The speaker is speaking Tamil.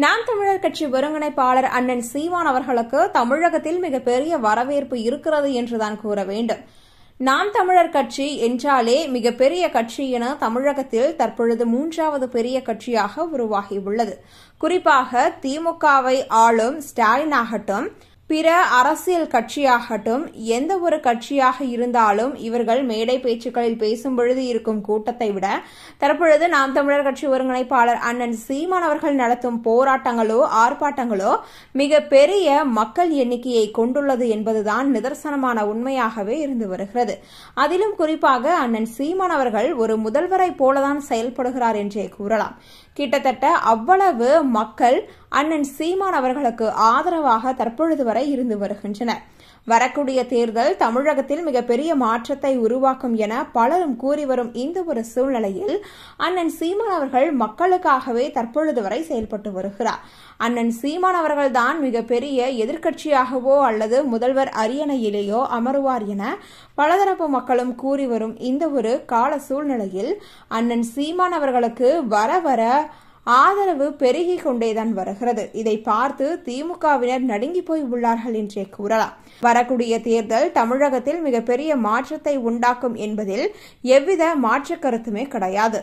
நாம் தமிழர் கட்சி ஒருங்கிணைப்பாளர் அண்ணன் சீமான் அவர்களுக்கு தமிழகத்தில் மிகப்பெரிய வரவேற்பு இருக்கிறது என்றுதான் கூற வேண்டும். நாம் தமிழர் கட்சி என்றாலே மிகப்பெரிய கட்சி என தமிழகத்தில் தற்பொழுது 3வது பெரிய கட்சியாக உருவாகியுள்ளது. குறிப்பாக திமுகவை ஆளும் ஸ்டாலின் ஆகட்டும், பிற அரசியல் கட்சியாகட்டும், எந்த ஒரு கட்சியாக இருந்தாலும் இவர்கள் மேடை பேச்சுக்களில் பேசும்பொழுது இருக்கும் கூட்டத்தை விட தற்பொழுது நாம் தமிழர் கட்சி ஒருங்கிணைப்பாளர் அண்ணன் சீமான் அவர்கள் நடத்தும் போராட்டங்களோ ஆர்ப்பாட்டங்களோ மிகப்பெரிய மக்கள் எண்ணிக்கையை கொண்டுள்ளது என்பதுதான் நிதர்சனமான உண்மையாகவே இருந்து வருகிறது. அதிலும் குறிப்பாக அண்ணன் சீமான் அவர்கள் ஒரு முதல்வரை போலதான் செயல்படுகிறார் என்றே கூறலாம். கிட்டத்தட்ட அவ்வளவு மக்கள் அண்ணன் சீமான் அவர்களுக்கு ஆதரவாக தற்பொழுது வரை இருந்து வருகின்றனர். வரக்கூடிய தேர்தல் தமிழகத்தில் மிகப்பெரிய மாற்றத்தை உருவாக்கும் என பலரும் கூறி வரும் இந்த ஒரு சூழ்நிலையில் அண்ணன் சீமான் அவர்கள் மக்களுக்காகவே தற்பொழுது வரை செயல்பட்டு வருகிறார். அண்ணன் சீமான் அவர்கள்தான் மிகப்பெரிய எதிர்க்கட்சியாகவோ அல்லது முதல்வர் அரியணையிலேயோ அமருவார் என பலதரப்பு மக்களும் கூறி வரும் இந்த ஒரு கால சூழ்நிலையில் அண்ணன் சீமான் அவர்களுக்கு வர வர ஆதரவு பெருகிக் கொண்டேதான் வருகிறது. இதை பார்த்து திமுகவினர் நடுங்கி போய் உள்ளார்கள் என்றே கூறலாம். வரக்கூடிய தேர்தல் தமிழகத்தில் மிகப்பெரிய மாற்றத்தை உண்டாக்கும் என்பதில் எவ்வித மாற்று கருத்துமே கிடையாது.